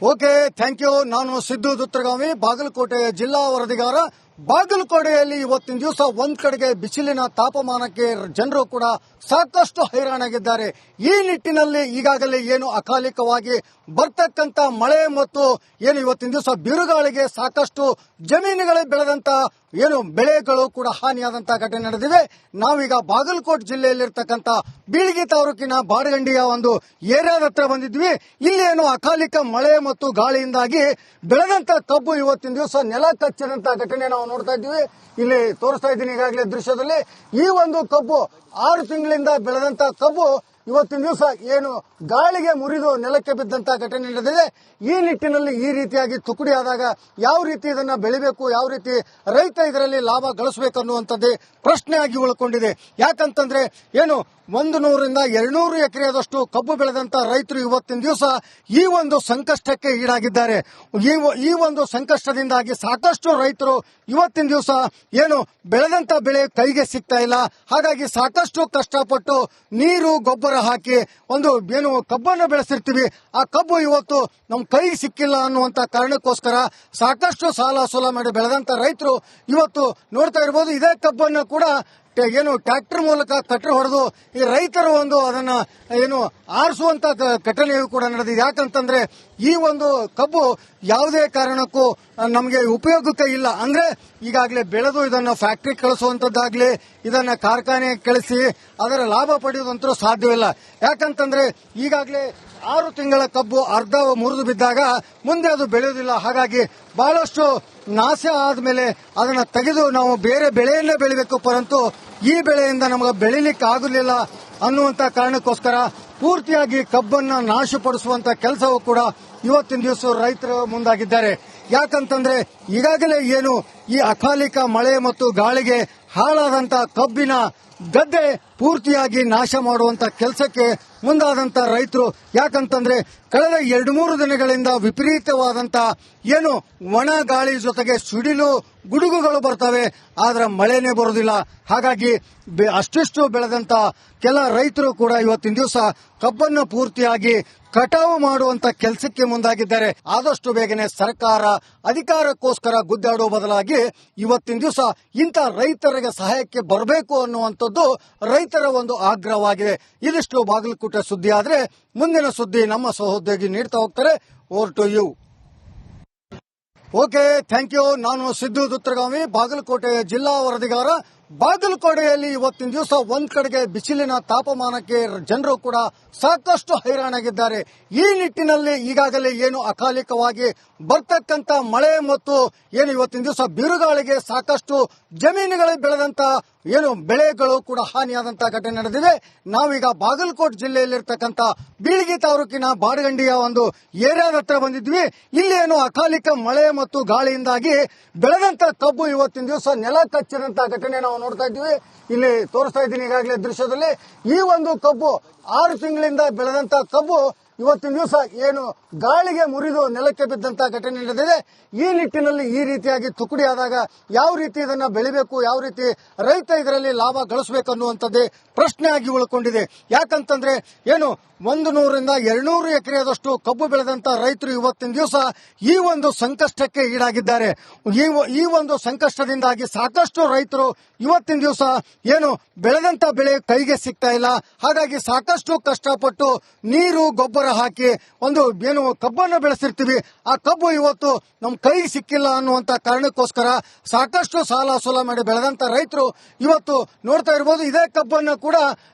Okay, thank you. ನಾನು ಸಿದ್ದು ದುತ್ರಗಾಮಿ, ಬಾಗಲಕೋಟೆ ಜಿಲ್ಲಾ ವರದಿಗಾರ. ಬಾಗಲಕೋಟೆಯಲ್ಲಿ ಇವತ್ತಿನ ದಿವಸ ಒಂದ್ ಕಡೆಗೆ ಬಿಸಿಲಿನ ತಾಪಮಾನಕ್ಕೆ ಜನರು ಕೂಡ ಸಾಕಷ್ಟು ಹೈರಾಣಾಗಿದ್ದಾರೆ. ಈ ನಿಟ್ಟಿನಲ್ಲಿ ಈಗಾಗಲೇ ಏನು ಅಕಾಲಿಕವಾಗಿ ಬರ್ತಕ್ಕಂತ ಮಳೆ ಮತ್ತು ಏನು ಇವತ್ತಿನ ದಿವಸ ಬಿರುಗಾಳಿಗೆ ಸಾಕಷ್ಟು ಜಮೀನುಗಳಿಗೆ ಬೆಳೆದಂತ ಏನು ಬೆಳೆಗಳು ಕೂಡ ಹಾನಿಯಾದಂತ ಘಟನೆ ನಡೆದಿವೆ. ನಾವೀಗ ಬಾಗಲಕೋಟೆ ಜಿಲ್ಲೆಯಲ್ಲಿರ್ತಕ್ಕಂಥ ಬೀಳಗಿ ತಾಲೂಕಿನ ಬಾಡಗಂಡಿಯ ಒಂದು ಏರಿಯಾದ ಹತ್ರ ಬಂದಿದ್ವಿ. ಇಲ್ಲಿ ಏನು ಅಕಾಲಿಕ ಮಳೆ ಮತ್ತು ಗಾಳಿಯಿಂದಾಗಿ ಬೆಳೆದಂತ ಕಬ್ಬು ಇವತ್ತಿನ ದಿವಸ ನೆಲ ಕಚ್ಚಿದಂತ ಘಟನೆ ನಾವು ನೋಡ್ತಾ ಇದ್ದೀವಿ. ಇಲ್ಲಿ ತೋರಿಸ್ತಾ ಇದ್ದೀನಿ ಈಗಾಗಲೇ ದೃಶ್ಯದಲ್ಲಿ. ಈ ಒಂದು ಕಬ್ಬು 6 ತಿಂಗಳಿಂದ ಬೆಳೆದಂತ ಕಬ್ಬು ಇವತ್ತಿನ ದಿವಸ ಏನು ಗಾಳಿಗೆ ಮುರಿದು ನೆಲಕ್ಕೆ ಬಿದ್ದಂತ ಘಟನೆ ನಡೆದಿದೆ. ಈ ನಿಟ್ಟಿನಲ್ಲಿ ಈ ರೀತಿಯಾಗಿ ತುಕಡಿ ಆದಾಗ ಯಾವ ರೀತಿ ಇದನ್ನ ಬೆಳಿಬೇಕು, ಯಾವ ರೀತಿ ರೈತ ಇದರಲ್ಲಿ ಲಾಭ ಗಳಿಸಬೇಕು ಅನ್ನುವಂಥದ್ದೇ ಪ್ರಶ್ನೆಯಾಗಿ ಉಳ್ಕೊಂಡಿದೆ. ಯಾಕಂತಂದ್ರೆ ಏನು 100ರಿಂದ 200 ಎಕರೆಯದಷ್ಟು ಕಬ್ಬು ಬೆಳೆದಂತ ರೈತರು ಇವತ್ತಿನ ದಿವಸ ಈ ಒಂದು ಸಂಕಷ್ಟಕ್ಕೆ ಈಡಾಗಿದ್ದಾರೆ. ಈ ಒಂದು ಸಂಕಷ್ಟದಿಂದಾಗಿ ಸಾಕಷ್ಟು ರೈತರು ಇವತ್ತಿನ ದಿವಸ ಏನು ಬೆಳೆದಂತ ಬೆಳೆ ಕೈಗೆ ಸಿಗ್ತಾ ಇಲ್ಲ. ಹಾಗಾಗಿ ಸಾಕಷ್ಟು ಕಷ್ಟಪಟ್ಟು ನೀರು ಗೊಬ್ಬರ ಹಾಕಿ ಒಂದು ಏನು ಕಬ್ಬನ್ನು ಬೆಳೆಸಿರ್ತೀವಿ, ಆ ಕಬ್ಬು ಇವತ್ತು ನಮ್ಮ ಕೈಗೆ ಸಿಕ್ಕಿಲ್ಲ ಅನ್ನುವಂತ ಕಾರಣಕ್ಕೋಸ್ಕರ ಸಾಕಷ್ಟು ಸಾಲ ಸೋಲ ಮಾಡಿ ಬೆಳೆದಂತ ರೈತರು ಇವತ್ತು ನೋಡ್ತಾ ಇರಬಹುದು. ಇದೇ ಕಬ್ಬನ್ನು ಕೂಡ ಏನು ಟ್ರ್ಯಾಕ್ಟರ್ ಮೂಲಕ ಕಟ್ಟರೆ ಹೊಡೆದು ಈ ರೈತರು ಒಂದು ಅದನ್ನ ಏನು ಆರಿಸುವಂತ ಘಟನೆಯೂ ಕೂಡ ನಡೆದಿದೆ. ಯಾಕಂತಂದ್ರೆ ಈ ಒಂದು ಕಬ್ಬು ಯಾವುದೇ ಕಾರಣಕ್ಕೂ ನಮಗೆ ಉಪಯೋಗಕ್ಕೆ ಇಲ್ಲ. ಅಂದ್ರೆ ಈಗಾಗಲೇ ಬೆಳೆದು ಇದನ್ನ ಫ್ಯಾಕ್ಟರಿ ಕಳಿಸುವಂತದ್ದಾಗ್ಲಿ, ಇದನ್ನ ಕಾರ್ಖಾನೆ ಕಳಿಸಿ ಅದರ ಲಾಭ ಪಡೆಯುವುದಂತೂ ಸಾಧ್ಯವಿಲ್ಲ. ಯಾಕಂತಂದ್ರೆ ಈಗಾಗಲೇ 6 ತಿಂಗಳ ಕಬ್ಬು ಅರ್ಧ ಮುರಿದು ಬಿದ್ದಾಗ ಮುಂದೆ ಅದು ಬೆಳೆಯುವುದಿಲ್ಲ. ಹಾಗಾಗಿ ಬಹಳಷ್ಟು ನಾಶ ಆದ್ಮೇಲೆ ಅದನ್ನ ತೆಗೆದು ನಾವು ಬೇರೆ ಬೆಳೆಯನ್ನೇ ಬೆಳಿಬೇಕು, ಪರಂತು ಈ ಬೆಳೆಯಿಂದ ನಮಗೆ ಬೆಳಿಲಿಕ್ಕೆ ಆಗುದಿಲ್ಲ ಅನ್ನುವಂತ ಕಾರಣಕ್ಕೋಸ್ಕರ ಪೂರ್ತಿಯಾಗಿ ಕಬ್ಬನ್ನ ನಾಶಪಡಿಸುವಂತ ಕೆಲಸವೂ ಕೂಡ ಇವತ್ತಿನ ದಿವಸ ರೈತರು ಮುಂದಾಗಿದ್ದಾರೆ. ಯಾಕಂತಂದ್ರೆ ಈಗಾಗಲೇ ಏನು ಈ ಅಕಾಲಿಕ ಮಳೆ ಮತ್ತು ಗಾಳಿಗೆ ಹಾಳಾದಂತ ಕಬ್ಬಿನ ಗದ್ದೆ ಪೂರ್ತಿಯಾಗಿ ನಾಶ ಮಾಡುವಂತ ಕೆಲಸಕ್ಕೆ ಮುಂದಾದಂತ ರೈತರು. ಯಾಕಂತಂದ್ರೆ ಕಳೆದ 2-3 ದಿನಗಳಿಂದ ವಿಪರೀತವಾದಂತ ಏನು ಒಣ ಗಾಳಿ ಜೊತೆಗೆ ಸಿಡಿಲು ಗುಡುಗುಗಳು ಬರ್ತವೆ, ಆದ್ರೆ ಮಳೆನೇ ಬರುವುದಿಲ್ಲ. ಹಾಗಾಗಿ ಅಷ್ಟಿಷ್ಟು ಬೆಳೆದಂತ ಕೆಲ ರೈತರು ಕೂಡ ಇವತ್ತಿನ ದಿವಸ ಕಬ್ಬನ್ನು ಪೂರ್ತಿಯಾಗಿ ಕಟಾವು ಮಾಡುವಂತ ಕೆಲಸಕ್ಕೆ ಮುಂದಾಗಿದ್ದಾರೆ. ಆದಷ್ಟು ಬೇಗನೆ ಸರ್ಕಾರ ಅಧಿಕಾರಕ್ಕೋಸ್ಕರ ಗುದ್ದಾಡುವ ಬದಲಾಗಿ ಇವತ್ತಿನ ದಿವಸ ಇಂಥ ರೈತರಿಗೆ ಸಹಾಯಕ್ಕೆ ಬರಬೇಕು ಅನ್ನುವಂಥದ್ದು ರೈತರ ಒಂದು ಆಗ್ರಹವಾಗಿದೆ. ಇದಿಷ್ಟು ಬಾಗಲಕೋಟೆ ಸುದ್ದಿ. ಆದ್ರೆ ಮುಂದಿನ ಸುದ್ದಿ ನಮ್ಮ ಸಹೋದ್ಯೋಗಿ ನೀಡ್ತಾ ಹೋಗ್ತಾರೆ. Over to you. Okay, thank you. ನಾನು ಸಿದ್ದು ದುತ್ರಗಾಮಿ, ಬಾಗಲಕೋಟೆ ಜಿಲ್ಲಾ ವರದಿಗಾರ. ಬಾಗಲಕೋಟೆಯಲ್ಲಿ ಇವತ್ತಿನ ದಿವಸ ಒಂದ್ ಕಡೆಗೆ ಬಿಸಿಲಿನ ತಾಪಮಾನಕ್ಕೆ ಜನರು ಕೂಡ ಸಾಕಷ್ಟು ಹೈರಾಣಾಗಿದ್ದಾರೆ. ಈ ನಿಟ್ಟಿನಲ್ಲಿ ಈಗಾಗಲೇ ಏನು ಅಕಾಲಿಕವಾಗಿ ಬರ್ತಕ್ಕಂತ ಮಳೆ ಮತ್ತು ಏನು ಇವತ್ತಿನ ದಿವಸ ಬಿರುಗಾಳಿಗೆ ಸಾಕಷ್ಟು ಜಮೀನುಗಳಿಗೆ ಬೆಳೆದಂತ ಏನು ಬೆಳೆಗಳು ಕೂಡ ಹಾನಿಯಾದಂತ ಘಟನೆ ನಡೆದಿದೆ. ನಾವೀಗ ಬಾಗಲಕೋಟೆ ಜಿಲ್ಲೆಯಲ್ಲಿರ್ತಕ್ಕಂಥ ಬೀಳಗಿ ತಾಲೂಕಿನ ಬಾಡಗಂಡಿಯ ಒಂದು ಏರಿಯಾದ ಹತ್ರ ಬಂದಿದ್ವಿ. ಇಲ್ಲಿ ಏನು ಅಕಾಲಿಕ ಮಳೆ ಮತ್ತು ಗಾಳಿಯಿಂದಾಗಿ ಬೆಳೆದಂತ ಕಬ್ಬು ಇವತ್ತಿನ ದಿವಸ ನೆಲ ಕಚ್ಚಿದಂತ ಘಟನೆ ನಾವು ನೋಡ್ತಾ ಇದ್ದೀವಿ. ಇಲ್ಲಿ ತೋರಿಸ್ತಾ ಇದ್ದೀನಿ ಈಗಾಗಲೇ ದೃಶ್ಯದಲ್ಲಿ. ಈ ಒಂದು ಕಬ್ಬು 6 ತಿಂಗಳಿಂದ ಬೆಳೆದಂತ ಕಬ್ಬು ಇವತ್ತಿನ ದಿವಸ ಏನು ಗಾಳಿಗೆ ಮುರಿದು ನೆಲಕ್ಕೆ ಬಿದ್ದಂತ ಘಟನೆ ನಡೆದಿದೆ. ಈ ನಿಟ್ಟಿನಲ್ಲಿ ಈ ರೀತಿಯಾಗಿ ತುಕಡಿ ಆದಾಗ ಯಾವ ರೀತಿ ಇದನ್ನ ಬೆಳಿಬೇಕು, ಯಾವ ರೀತಿ ರೈತ ಇದರಲ್ಲಿ ಲಾಭ ಗಳಿಸಬೇಕು ಅನ್ನುವಂಥದ್ದೇ ಪ್ರಶ್ನೆಯಾಗಿ ಉಳ್ಕೊಂಡಿದೆ. ಯಾಕಂತಂದ್ರೆ ಏನು 100ರಿಂದ 200 ಎಕರೆಯದಷ್ಟು ಕಬ್ಬು ಬೆಳೆದಂತ ರೈತರು ಇವತ್ತಿನ ದಿವಸ ಈ ಒಂದು ಸಂಕಷ್ಟಕ್ಕೆ ಈಡಾಗಿದ್ದಾರೆ. ಈ ಒಂದು ಸಂಕಷ್ಟದಿಂದಾಗಿ ಸಾಕಷ್ಟು ರೈತರು ಇವತ್ತಿನ ದಿವಸ ಏನು ಬೆಳೆದಂತ ಬೆಳೆ ಕೈಗೆ ಸಿಗ್ತಾ ಇಲ್ಲ. ಹಾಗಾಗಿ ಸಾಕಷ್ಟು ಕಷ್ಟಪಟ್ಟು ನೀರು ಗೊಬ್ಬರ ಹಾಕಿ ಒಂದು ಏನು ಕಬ್ಬನ್ನು ಬೆಳೆಸಿರ್ತೀವಿ, ಆ ಕಬ್ಬು ಇವತ್ತು ನಮ್ಮ ಕೈಗೆ ಸಿಕ್ಕಿಲ್ಲ ಅನ್ನುವಂತ ಕಾರಣಕ್ಕೋಸ್ಕರ ಸಾಕಷ್ಟು ಸಾಲ ಸೋಲ ಮಾಡಿ ಬೆಳೆದಂತ ರೈತರು ಇವತ್ತು ನೋಡ್ತಾ ಇರಬಹುದು. ಇದೇ ಕಬ್ಬನ್ನು ಕೂಡ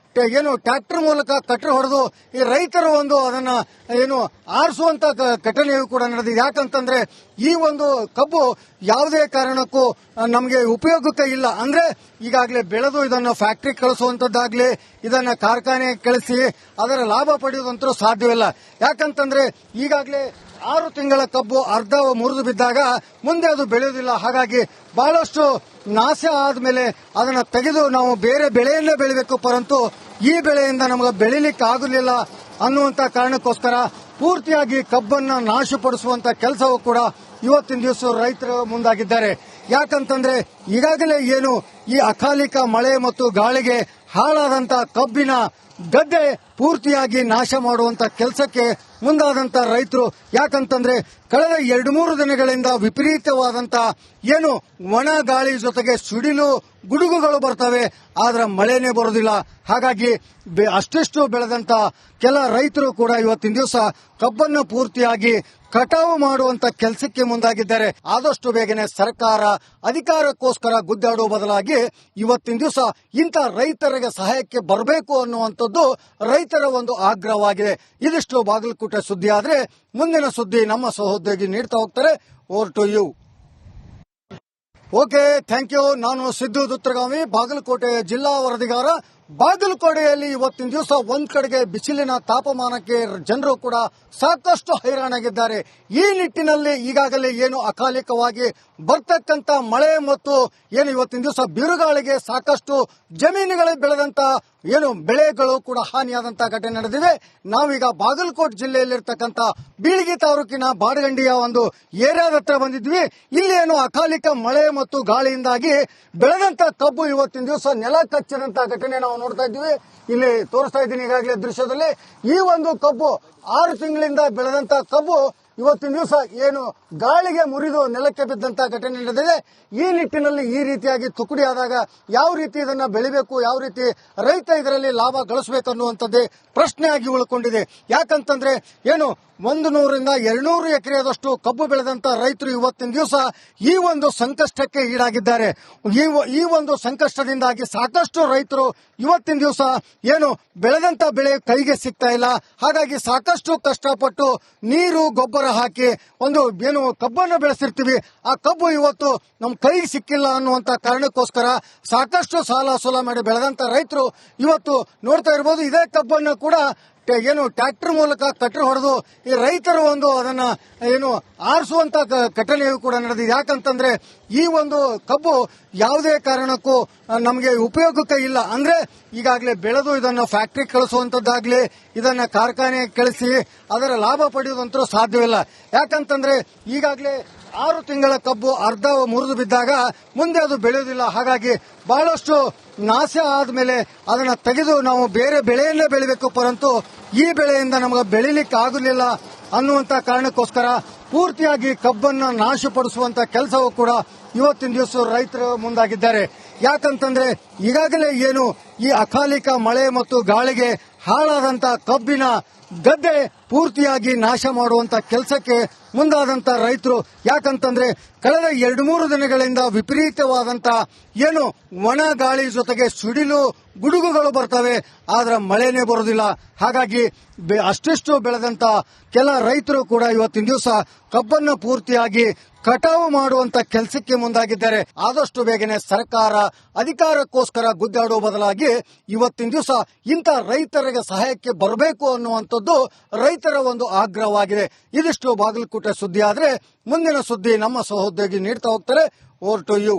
ಏನು ಟ್ರ್ಯಾಕ್ಟರ್ ಮೂಲಕ ಕಟ್ಟರೆ ಹೊಡೆದು ಈ ರೈತರು ಒಂದು ಅದನ್ನ ಏನು ಆರಿಸುವಂತ ಘಟನೆಯೂ ಕೂಡ ನಡೆದಿದೆ. ಯಾಕಂತಂದ್ರೆ ಈ ಒಂದು ಕಬ್ಬು ಯಾವುದೇ ಕಾರಣಕ್ಕೂ ನಮಗೆ ಉಪಯೋಗಕ್ಕೆ ಇಲ್ಲ. ಅಂದ್ರೆ ಈಗಾಗಲೇ ಬೆಳೆದು ಇದನ್ನು ಫ್ಯಾಕ್ಟರಿ ಕಳಿಸುವಂತದ್ದಾಗ್ಲಿ, ಇದನ್ನ ಕಾರ್ಖಾನೆ ಕಳಿಸಿ ಅದರ ಲಾಭ ಪಡೆಯುವುದಂತೂ ಸಾಧ್ಯವಿಲ್ಲ. ಯಾಕಂತಂದ್ರೆ ಈಗಾಗಲೇ 6 ತಿಂಗಳ ಕಬ್ಬು ಅರ್ಧ ಮುರಿದು ಬಿದ್ದಾಗ ಮುಂದೆ ಅದು ಬೆಳೆಯುವುದಿಲ್ಲ. ಹಾಗಾಗಿ ಬಹಳಷ್ಟು ನಾಶ ಆದ್ಮೇಲೆ ಅದನ್ನ ತೆಗೆದು ನಾವು ಬೇರೆ ಬೆಳೆಯನ್ನೇ ಬೆಳಿಬೇಕು, ಪರಂತು ಈ ಬೆಳೆಯಿಂದ ನಮಗೆ ಬೆಳಿಲಿಕ್ಕೆ ಆಗುದಿಲ್ಲ ಅನ್ನುವಂತ ಕಾರಣಕ್ಕೋಸ್ಕರ ಪೂರ್ತಿಯಾಗಿ ಕಬ್ಬನ್ನ ನಾಶಪಡಿಸುವಂತ ಕೆಲಸವೂ ಕೂಡ ಇವತ್ತಿನ ದಿವಸ ರೈತರು ಮುಂದಾಗಿದ್ದಾರೆ. ಯಾಕಂತಂದ್ರೆ ಈಗಾಗಲೇ ಏನು ಈ ಅಕಾಲಿಕ ಮಳೆ ಮತ್ತು ಗಾಳಿಗೆ ಹಾಳಾದಂತ ಕಬ್ಬಿನ ಗದ್ದೆ ಪೂರ್ತಿಯಾಗಿ ನಾಶ ಮಾಡುವಂತ ಕೆಲಸಕ್ಕೆ ಮುಂದಾದಂತ ರೈತರು. ಯಾಕಂತಂದ್ರೆ ಕಳೆದ 2-3 ದಿನಗಳಿಂದ ವಿಪರೀತವಾದಂತ ಏನು ಒಣ ಗಾಳಿ ಜೊತೆಗೆ ಸಿಡಿಲು ಗುಡುಗುಗಳು ಬರ್ತವೆ, ಆದ್ರೆ ಮಳೆನೇ ಬರೋದಿಲ್ಲ. ಹಾಗಾಗಿ ಅಷ್ಟಿಷ್ಟು ಬೆಳೆದಂತ ಕೆಲ ರೈತರು ಕೂಡ ಇವತ್ತಿನ ದಿವಸ ಕಬ್ಬನ್ನು ಪೂರ್ತಿಯಾಗಿ ಕಟಾವು ಮಾಡುವಂತ ಕೆಲಸಕ್ಕೆ ಮುಂದಾಗಿದ್ದಾರೆ. ಆದಷ್ಟು ಬೇಗನೆ ಸರ್ಕಾರ ಅಧಿಕಾರಕ್ಕೋಸ್ಕರ ಗುದ್ದಾಡುವ ಬದಲಾಗಿ ಇವತ್ತಿನ ದಿವಸ ಇಂಥ ರೈತರಿಗೆ ಸಹಾಯಕ್ಕೆ ಬರಬೇಕು ಅನ್ನುವಂಥದ್ದು ರೈತರ ಒಂದು ಆಗ್ರಹವಾಗಿದೆ. ಇದಿಷ್ಟು ಬಾಗಲಕೋಟೆ ಸುದ್ದಿ. ಆದ್ರೆ ಮುಂದಿನ ಸುದ್ದಿ ನಮ್ಮ ಸಹೋದ್ಯೋಗಿ ನೀಡ್ತಾ ಹೋಗ್ತಾರೆ. Over to you. Okay, thank you. ನಾನು ಸಿದ್ದು ದುತ್ರಗಾಮಿ, ಬಾಗಲಕೋಟೆ ಜಿಲ್ಲಾ ವರದಿಗಾರ. ಬಾಗಲಕೋಟೆಯಲ್ಲಿ ಇವತ್ತಿನ ದಿವಸ ಒಂದ್ ಕಡೆಗೆ ಬಿಸಿಲಿನ ತಾಪಮಾನಕ್ಕೆ ಜನರು ಕೂಡ ಸಾಕಷ್ಟು ಹೈರಾಣಾಗಿದ್ದಾರೆ. ಈ ನಿಟ್ಟಿನಲ್ಲಿ ಈಗಾಗಲೇ ಏನು ಅಕಾಲಿಕವಾಗಿ ಬರ್ತಕ್ಕಂತ ಮಳೆ ಮತ್ತು ಏನು ಇವತ್ತಿನ ದಿವಸ ಬಿರುಗಾಳಿಗೆ ಸಾಕಷ್ಟು ಜಮೀನುಗಳಿಗೆ ಬೆಳೆದಂತ ಏನು ಬೆಳೆಗಳು ಕೂಡ ಹಾನಿಯಾದಂತಹ ಘಟನೆ ನಡೆದಿದೆ. ನಾವೀಗ ಬಾಗಲಕೋಟೆ ಜಿಲ್ಲೆಯಲ್ಲಿರ್ತಕ್ಕಂಥ ಬೀಳಗಿ ತಾಲೂಕಿನ ಬಾಡಗಂಡಿಯ ಒಂದು ಏರಿಯಾದ ಹತ್ರ ಬಂದಿದ್ವಿ. ಇಲ್ಲಿ ಏನು ಅಕಾಲಿಕ ಮಳೆ ಮತ್ತು ಗಾಳಿಯಿಂದಾಗಿ ಬೆಳೆದಂತ ಕಬ್ಬು ಇವತ್ತಿನ ದಿವಸ ನೆಲ ಕಚ್ಚಿದಂತ ಘಟನೆ ನಾವು ನೋಡ್ತಾ ಇದ್ವಿ. ಇಲ್ಲಿ ತೋರಿಸ್ತಾ ಇದ್ದೀನಿ ಈಗಾಗಲೇ ದೃಶ್ಯದಲ್ಲಿ. ಈ ಒಂದು ಕಬ್ಬು 6 ತಿಂಗಳಿಂದ ಬೆಳೆದಂತ ಕಬ್ಬು ಇವತ್ತಿನ ದಿವಸ ಏನು ಗಾಳಿಗೆ ಮುರಿದು ನೆಲಕ್ಕೆ ಬಿದ್ದಂತ ಘಟನೆ ನಡೆದಿದೆ. ಈ ನಿಟ್ಟಿನಲ್ಲಿ ಈ ರೀತಿಯಾಗಿ ತುಕುಡಿ ಆದಾಗ ಯಾವ ರೀತಿ ಇದನ್ನ ಬೆಳಿಬೇಕು, ಯಾವ ರೀತಿ ರೈತ ಇದರಲ್ಲಿ ಲಾಭ ಗಳಿಸಬೇಕು ಅನ್ನುವಂಥದ್ದೇ ಪ್ರಶ್ನೆಯಾಗಿ ಉಳ್ಕೊಂಡಿದೆ. ಯಾಕಂತಂದ್ರೆ ಏನು 100ರಿಂದ 200 ಎಕರೆಯದಷ್ಟು ಕಬ್ಬು ಬೆಳೆದಂತ ರೈತರು ಇವತ್ತಿನ ದಿವಸ ಈ ಒಂದು ಸಂಕಷ್ಟಕ್ಕೆ ಈಡಾಗಿದ್ದಾರೆ. ಈ ಒಂದು ಸಂಕಷ್ಟದಿಂದಾಗಿ ಸಾಕಷ್ಟು ರೈತರು ಇವತ್ತಿನ ದಿವಸ ಏನು ಬೆಳೆದಂತ ಬೆಳೆ ಕೈಗೆ ಸಿಗ್ತಾ ಇಲ್ಲ. ಹಾಗಾಗಿ ಸಾಕಷ್ಟು ಕಷ್ಟಪಟ್ಟು ನೀರು ಗೊಬ್ಬರ ಹಾಕಿ ಒಂದು ಏನು ಕಬ್ಬನ್ನು ಬೆಳೆಸಿರ್ತೀವಿ, ಆ ಕಬ್ಬು ಇವತ್ತು ನಮ್ ಕೈಗೆ ಸಿಕ್ಕಿಲ್ಲ ಅನ್ನುವಂತ ಕಾರಣಕ್ಕೋಸ್ಕರ ಸಾಕಷ್ಟು ಸಾಲ ಸೋಲ ಮಾಡಿ ಬೆಳೆದಂತ ರೈತರು ಇವತ್ತು ನೋಡ್ತಾ ಇರಬಹುದು. ಇದೇ ಕಬ್ಬನ್ನು ಕೂಡ ಏನು ಟ್ರ್ಯಾಕ್ಟರ್ ಮೂಲಕ ಕಟ್ಟರ್ ಹೊಡೆದು ಈ ರೈತರು ಒಂದು ಅದನ್ನ ಏನು ಆರಿಸುವಂತ ಘಟನೆಯೂ ಕೂಡ ನಡೆದಿದೆ. ಯಾಕಂತಂದ್ರೆ ಈ ಒಂದು ಕಬ್ಬು ಯಾವುದೇ ಕಾರಣಕ್ಕೂ ನಮಗೆ ಉಪಯೋಗಕ್ಕೆ ಇಲ್ಲ. ಅಂದ್ರೆ ಈಗಾಗಲೇ ಬೆಳೆದು ಇದನ್ನ ಫ್ಯಾಕ್ಟರಿ ಕಳಿಸುವಂತದ್ದಾಗ್ಲಿ, ಇದನ್ನ ಕಾರ್ಖಾನೆ ಕಳಿಸಿ ಅದರ ಲಾಭ ಪಡೆಯುವುದಂತೂ ಸಾಧ್ಯವಿಲ್ಲ. ಯಾಕಂತಂದ್ರೆ ಈಗಾಗಲೇ 6 ತಿಂಗಳ ಕಬ್ಬು ಅರ್ಧ ಮುರಿದು ಬಿದ್ದಾಗ ಮುಂದೆ ಅದು ಬೆಳೆಯುವುದಿಲ್ಲ. ಹಾಗಾಗಿ ಬಹಳಷ್ಟು ನಾಶ ಆದ್ಮೇಲೆ ಅದನ್ನ ತೆಗೆದು ನಾವು ಬೇರೆ ಬೆಳೆಯನ್ನೇ ಬೆಳಿಬೇಕು, ಪರಂತು ಈ ಬೆಳೆಯಿಂದ ನಮಗೆ ಬೆಳಿಲಿಕ್ಕೆ ಆಗಲಿಲ್ಲ ಅನ್ನುವಂತ ಕಾರಣಕ್ಕೋಸ್ಕರ ಪೂರ್ತಿಯಾಗಿ ಕಬ್ಬನ್ನು ನಾಶಪಡಿಸುವಂತ ಕೆಲಸವೂ ಕೂಡ ಇವತ್ತಿನ ದಿವಸ ರೈತರು ಮುಂದಾಗಿದ್ದಾರೆ. ಯಾಕಂತಂದ್ರೆ ಈಗಾಗಲೇ ಏನು ಈ ಅಕಾಲಿಕ ಮಳೆ ಮತ್ತು ಗಾಳಿಗೆ ಹಾಳಾದಂತ ಕಬ್ಬಿನ ಗದ್ದೆ ಪೂರ್ತಿಯಾಗಿ ನಾಶ ಮಾಡುವಂತ ಕೆಲಸಕ್ಕೆ ಮುಂದಾದಂತ ರೈತರು. ಯಾಕಂತಂದ್ರೆ ಕಳೆದ 2-3 ದಿನಗಳಿಂದ ವಿಪರೀತವಾದಂತ ಏನು ಒಣ ಗಾಳಿ ಜೊತೆಗೆ ಸಿಡಿಲು ಗುಡುಗುಗಳು ಬರ್ತವೆ, ಆದ್ರೆ ಮಳೆನೇ ಬರೋದಿಲ್ಲ. ಹಾಗಾಗಿ ಅಷ್ಟಿಷ್ಟು ಬೆಳೆದಂತ ಕೆಲ ರೈತರು ಕೂಡ ಇವತ್ತಿನ ದಿವಸ ಕಬ್ಬನ್ನು ಪೂರ್ತಿಯಾಗಿ ಕಟಾವು ಮಾಡುವಂತ ಕೆಲಸಕ್ಕೆ ಮುಂದಾಗಿದ್ದಾರೆ. ಆದಷ್ಟು ಬೇಗನೆ ಸರ್ಕಾರ ಅಧಿಕಾರಕ್ಕೋಸ್ಕರ ಗುದ್ದಾಡುವ ಬದಲಾಗಿ ಇವತ್ತಿನ ದಿವಸ ಇಂಥ ರೈತರಿಗೆ ಸಹಾಯಕ್ಕೆ ಬರಬೇಕು ಅನ್ನುವಂಥದ್ದು ರೈತರ ಒಂದು ಆಗ್ರಹವಾಗಿದೆ. ಇದಿಷ್ಟು ಬಾಗಲಕೋಟೆ ಸುದ್ದಿ. ಆದ್ರೆ ಮುಂದಿನ ಸುದ್ದಿ ನಮ್ಮ ಸಹೋದ್ಯೋಗಿ ನೀಡ್ತಾ ಹೋಗ್ತಾರೆ. Over to you.